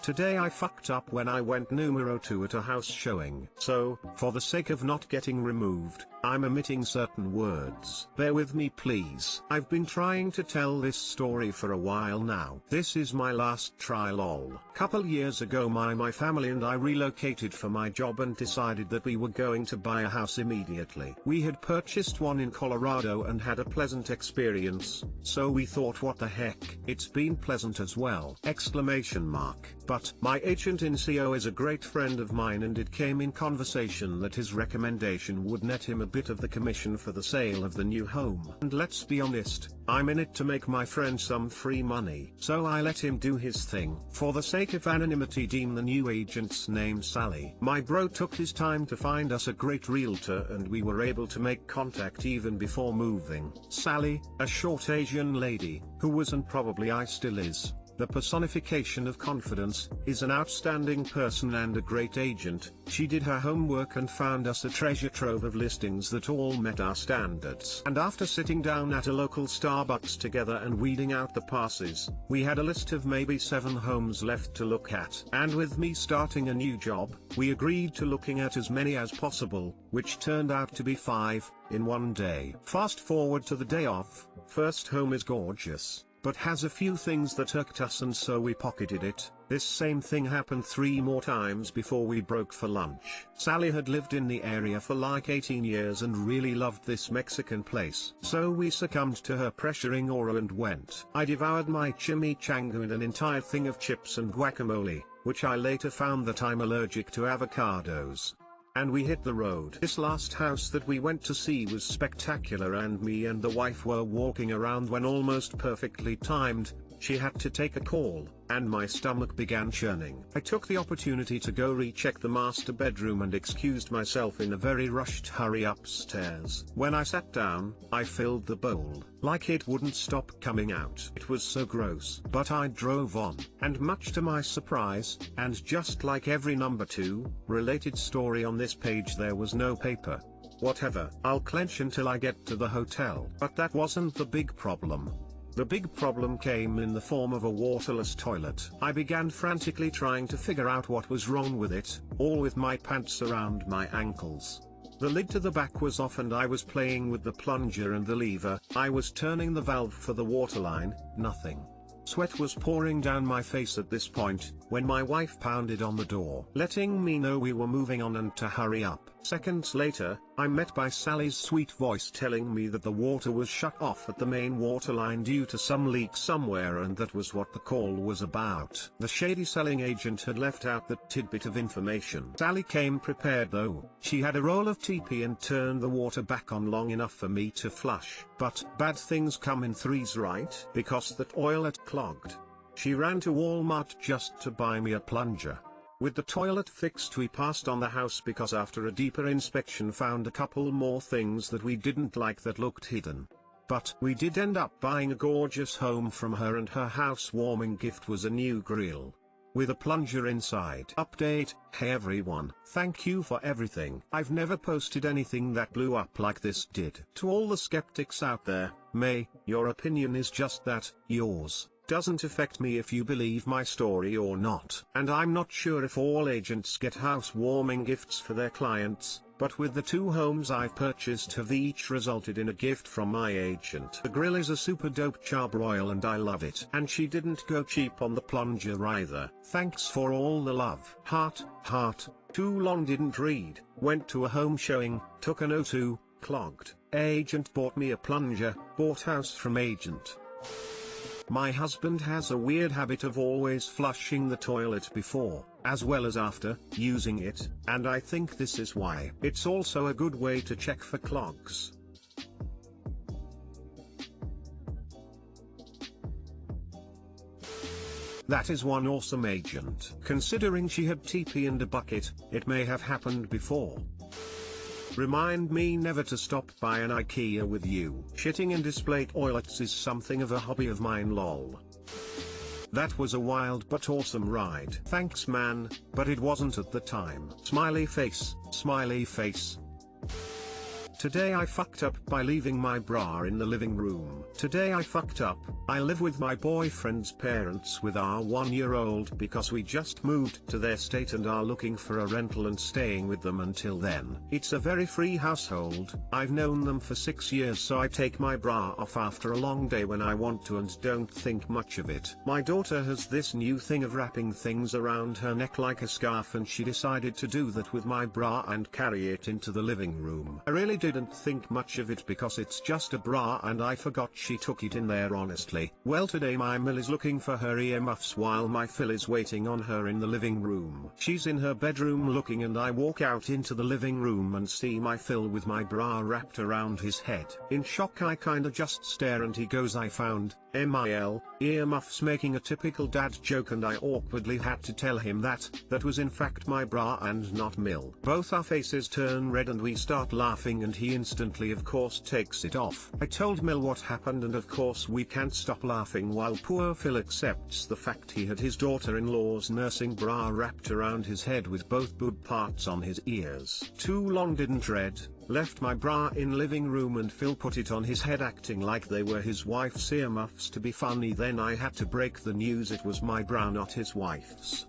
Today I fucked up when I went Numero 2 at a house showing. So, for the sake of not getting removed, I'm omitting certain words. Bear with me please. I've been trying to tell this story for a while now. This is my last try lol. Couple years ago my family and I relocated for my job and decided that we were going to buy a house immediately. We had purchased one in Colorado and had a pleasant experience, so we thought what the heck, it's been pleasant as well! Exclamation mark. But my agent in CO is a great friend of mine and it came in conversation that his recommendation would net him a bit of the commission for the sale of the new home. And let's be honest, I'm in it to make my friend some free money. So I let him do his thing. For the sake of anonymity, deem the new agent's name Sally. My bro took his time to find us a great realtor and we were able to make contact even before moving. Sally, a short Asian lady, who was and probably I still is the personification of confidence, is an outstanding person and a great agent. She did her homework and found us a treasure trove of listings that all met our standards. And after sitting down at a local Starbucks together and weeding out the passes, we had a list of maybe 7 homes left to look at. And with me starting a new job, we agreed to looking at as many as possible, which turned out to be 5, in one day. Fast forward to the day of, first home is gorgeous, but has a few things that irked us and so we pocketed it. This same thing happened 3 more times before we broke for lunch. Sally had lived in the area for like 18 years and really loved this Mexican place. So we succumbed to her pressuring aura and went. I devoured my chimichanga and an entire thing of chips and guacamole, which I later found that I'm allergic to avocados. And we hit the road. This last house that we went to see was spectacular and me and the wife were walking around when almost perfectly timed, she had to take a call, and my stomach began churning. I took the opportunity to go recheck the master bedroom and excused myself in a very rushed hurry upstairs. When I sat down, I filled the bowl, like it wouldn't stop coming out. It was so gross. But I drove on, and much to my surprise, and just like every number 2, related story on this page, there was no paper. Whatever, I'll clench until I get to the hotel. But that wasn't the big problem. The big problem came in the form of a waterless toilet. I began frantically trying to figure out what was wrong with it, all with my pants around my ankles. The lid to the back was off and I was playing with the plunger and the lever. I was turning the valve for the water line, nothing. Sweat was pouring down my face at this point, when my wife pounded on the door, letting me know we were moving on and to hurry up. Seconds later, I'm met by Sally's sweet voice telling me that the water was shut off at the main water line due to some leak somewhere, and that was what the call was about. The shady selling agent had left out that tidbit of information. Sally came prepared though. She had a roll of TP and turned the water back on long enough for me to flush. But bad things come in threes, right? Because that toilet clogged. She ran to Walmart just to buy me a plunger. With the toilet fixed, we passed on the house because after a deeper inspection found a couple more things that we didn't like that looked hidden. But we did end up buying a gorgeous home from her, and her housewarming gift was a new grill with a plunger inside. Update: hey everyone, thank you for everything. I've never posted anything that blew up like this did. To all the skeptics out there, your opinion is just that, yours. Doesn't affect me if you believe my story or not. And I'm not sure if all agents get housewarming gifts for their clients, but with the 2 homes I've purchased have each resulted in a gift from my agent. The grill is a super dope charbroil and I love it. And she didn't go cheap on the plunger either. Thanks for all the love. Heart. Too long didn't read. Went to a home showing, took an O2, clogged. Agent bought me a plunger, bought house from agent. My husband has a weird habit of always flushing the toilet before, as well as after, using it, and I think this is why. It's also a good way to check for clogs. That is one awesome agent. Considering she had TP and a bucket, it may have happened before. Remind me never to stop by an IKEA with you. Shitting in display toilets is something of a hobby of mine lol. That was a wild but awesome ride. Thanks man, but it wasn't at the time. Smiley face, smiley face. Today I fucked up by leaving my bra in the living room. Today I fucked up. I live with my boyfriend's parents with our 1-year-old because we just moved to their state and are looking for a rental and staying with them until then. It's a very free household. I've known them for 6 years, so I take my bra off after a long day when I want to and don't think much of it. My daughter has this new thing of wrapping things around her neck like a scarf, and she decided to do that with my bra and carry it into the living room. I really didn't think much of it because it's just a bra and I forgot she took it in there honestly. Well, today my Mill is looking for her earmuffs while my Phil is waiting on her in the living room. She's in her bedroom looking, and I walk out into the living room and see my Phil with my bra wrapped around his head. In shock I kinda just stare and he goes, "I found MIL earmuffs," making a typical dad joke, and I awkwardly had to tell him that was in fact my bra and not Mill. Both our faces turn red and we start laughing, and he instantly of course takes it off. I told Mill what happened, and of course we can't stop laughing while poor Phil accepts the fact he had his daughter-in-law's nursing bra wrapped around his head with both boob parts on his ears. Too long didn't read. Left my bra in living room and Phil put it on his head acting like they were his wife's earmuffs to be funny. Then I had to break the news it was my bra, not his wife's.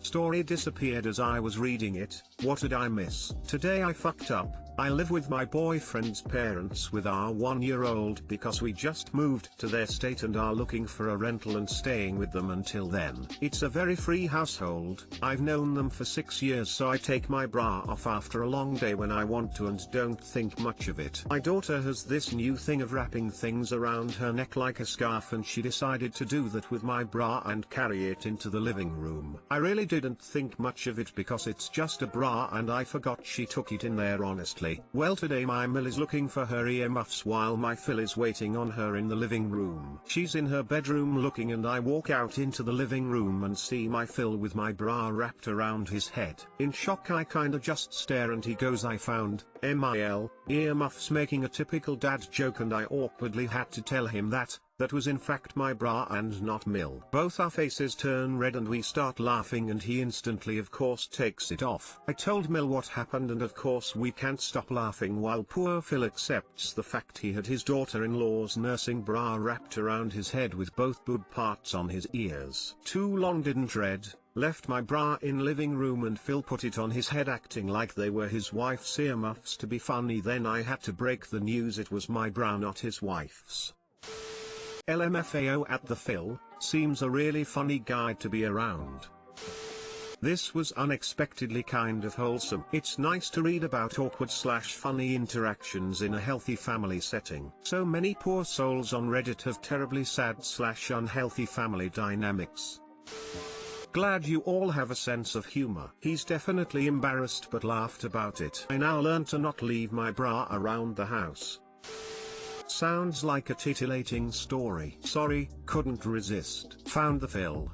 Story disappeared as I was reading it. What did I miss? Today I fucked up. I live with my boyfriend's parents with our 1-year-old because we just moved to their state and are looking for a rental and staying with them until then. It's a very free household. I've known them for 6 years, so I take my bra off after a long day when I want to and don't think much of it. My daughter has this new thing of wrapping things around her neck like a scarf, and she decided to do that with my bra and carry it into the living room. I really didn't think much of it because it's just a bra and I forgot she took it in there honestly. Well, today my Mill is looking for her earmuffs while my Phil is waiting on her in the living room. She's in her bedroom looking, and I walk out into the living room and see my Phil with my bra wrapped around his head. In shock I kinda just stare and he goes, "I found MIL earmuffs," making a typical dad joke, and I awkwardly had to tell him that was in fact my bra and not Mill. Both our faces turn red and we start laughing, and he instantly of course takes it off. I told Mill what happened, and of course we can't stop laughing while poor Phil accepts the fact he had his daughter-in-law's nursing bra wrapped around his head with both boob parts on his ears. Too long didn't read. Left my bra in living room and Phil put it on his head acting like they were his wife's earmuffs to be funny. Then I had to break the news it was my bra, not his wife's. LMFAO at the Phil, seems a really funny guy to be around. This was unexpectedly kind of wholesome. It's nice to read about awkward/funny interactions in a healthy family setting. So many poor souls on Reddit have terribly sad/unhealthy family dynamics. Glad you all have a sense of humor. He's definitely embarrassed but laughed about it. I now learn to not leave my bra around the house. Sounds like a titillating story. Sorry, couldn't resist. Found the Phil.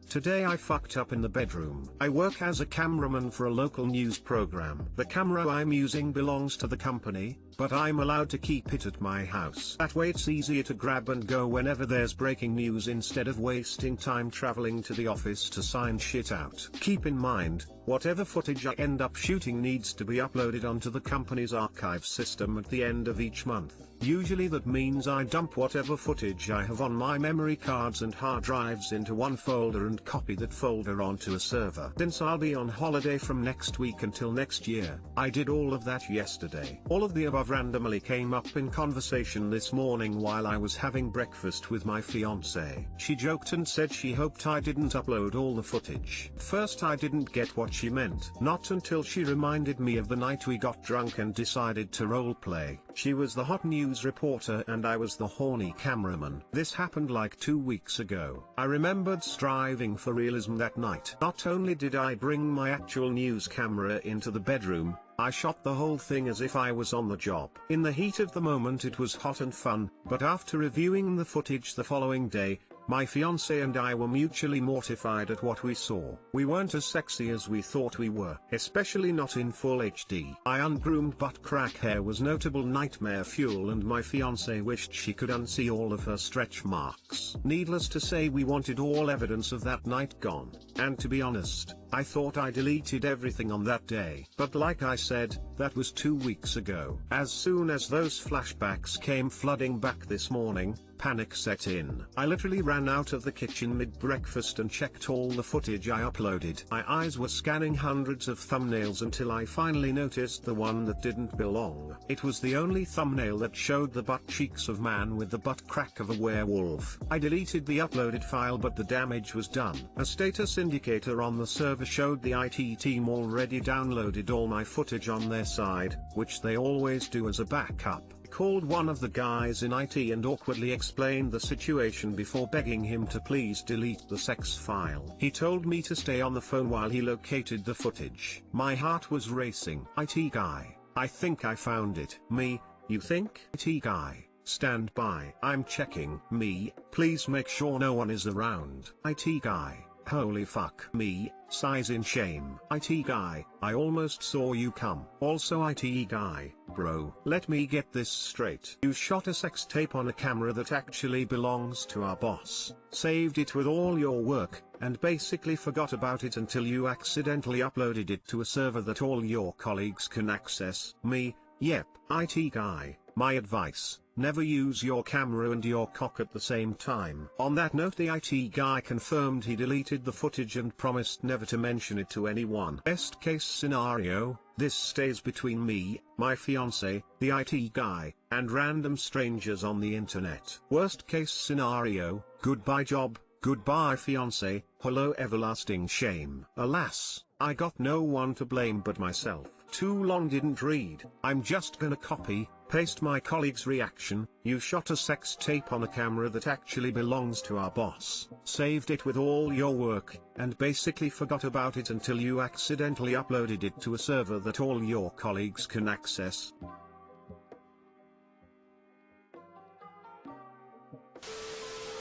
Today I fucked up in the bedroom. I work as a cameraman for a local news program. The camera I'm using belongs to the company, but I'm allowed to keep it at my house. That way it's easier to grab and go whenever there's breaking news instead of wasting time traveling to the office to sign shit out. Keep in mind, whatever footage I end up shooting needs to be uploaded onto the company's archive system at the end of each month. Usually that means I dump whatever footage I have on my memory cards and hard drives into one folder and copy that folder onto a server. Since I'll be on holiday from next week until next year, I did all of that yesterday. All of the above randomly came up in conversation this morning while I was having breakfast with my fiancée. She joked and said she hoped I didn't upload all the footage. First I didn't get what she meant. Not until she reminded me of the night we got drunk and decided to roleplay. She was the hot news reporter and I was the horny cameraman. This happened like 2 weeks ago. I remembered striving for realism that night. Not only did I bring my actual news camera into the bedroom, I shot the whole thing as if I was on the job. In the heat of the moment it was hot and fun, but after reviewing the footage the following day, my fiancé and I were mutually mortified at what we saw. We weren't as sexy as we thought we were, especially not in full HD. My ungroomed butt crack hair was notable nightmare fuel and my fiancé wished she could unsee all of her stretch marks. Needless to say we wanted all evidence of that night gone. And to be honest, I thought I deleted everything on that day. But like I said, that was 2 weeks ago. As soon as those flashbacks came flooding back this morning, panic set in. I literally ran out of the kitchen mid-breakfast and checked all the footage I uploaded. My eyes were scanning hundreds of thumbnails until I finally noticed the one that didn't belong. It was the only thumbnail that showed the butt cheeks of man with the butt crack of a werewolf. I deleted the uploaded file, but the damage was done. A status indicator on the server showed the IT team already downloaded all my footage on their side, which they always do as a backup. Called one of the guys in IT and awkwardly explained the situation before begging him to please delete the sex file. He told me to stay on the phone while he located the footage. My heart was racing. IT guy, I think I found it. Me, you think? IT guy, stand by. I'm checking. Me, please make sure no one is around. IT guy, holy fuck. Me, sighs in shame. IT guy, I almost saw you come. Also IT guy, bro, let me get this straight. You shot a sex tape on a camera that actually belongs to our boss, saved it with all your work, and basically forgot about it until you accidentally uploaded it to a server that all your colleagues can access. Me, yep. IT guy, my advice, never use your camera and your cock at the same time. On that note, the IT guy confirmed he deleted the footage and promised never to mention it to anyone. Best case scenario, this stays between me, my fiance, the IT guy, and random strangers on the internet. Worst case scenario, goodbye job, goodbye fiance, hello everlasting shame. Alas, I got no one to blame but myself. Too long didn't read. I'm just gonna copy, paste my colleague's reaction. You shot a sex tape on a camera that actually belongs to our boss, saved it with all your work, and basically forgot about it until you accidentally uploaded it to a server that all your colleagues can access.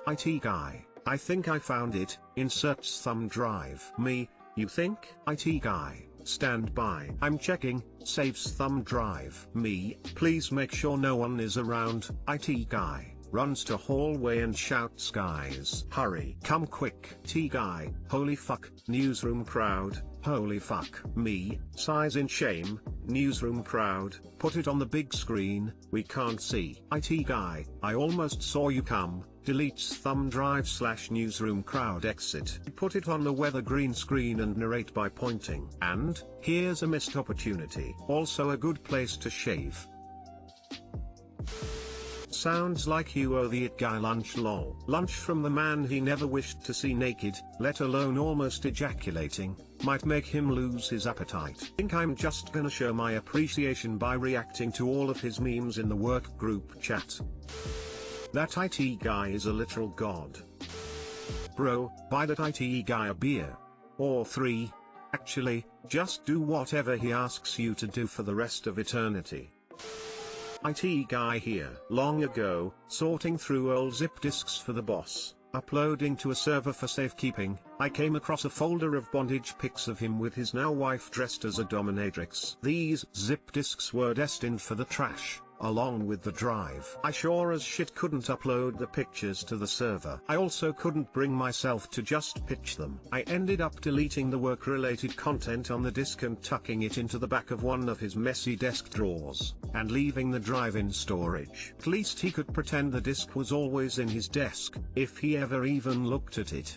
IT guy, I think I found it, inserts thumb drive. Me, you think? IT guy, stand by. I'm checking, saves thumb drive. Me, please make sure no one is around. IT guy, runs to hallway and shouts guys, hurry, come quick. T guy, holy fuck, newsroom crowd, holy fuck. Me, sighs in shame, newsroom crowd, put it on the big screen, we can't see. IT guy, I almost saw you come, deletes thumb drive / newsroom crowd exit. Put it on the weather green screen and narrate by pointing. And, here's a missed opportunity. Also a good place to shave. Sounds like you owe the it guy lunch lol. Lunch from the man he never wished to see naked, let alone almost ejaculating, might make him lose his appetite. Think I'm just gonna show my appreciation by reacting to all of his memes in the work group chat. That IT guy is a literal god. Bro, buy that IT guy a beer. Or 3. Actually, just do whatever he asks you to do for the rest of eternity. IT guy here. Long ago, sorting through old zip disks for the boss, uploading to a server for safekeeping, I came across a folder of bondage pics of him with his now wife dressed as a dominatrix. These zip disks were destined for the trash, along with the drive. I sure as shit couldn't upload the pictures to the server. I also couldn't bring myself to just pitch them. I ended up deleting the work-related content on the disk and tucking it into the back of one of his messy desk drawers, and leaving the drive in storage. At least he could pretend the disk was always in his desk, if he ever even looked at it.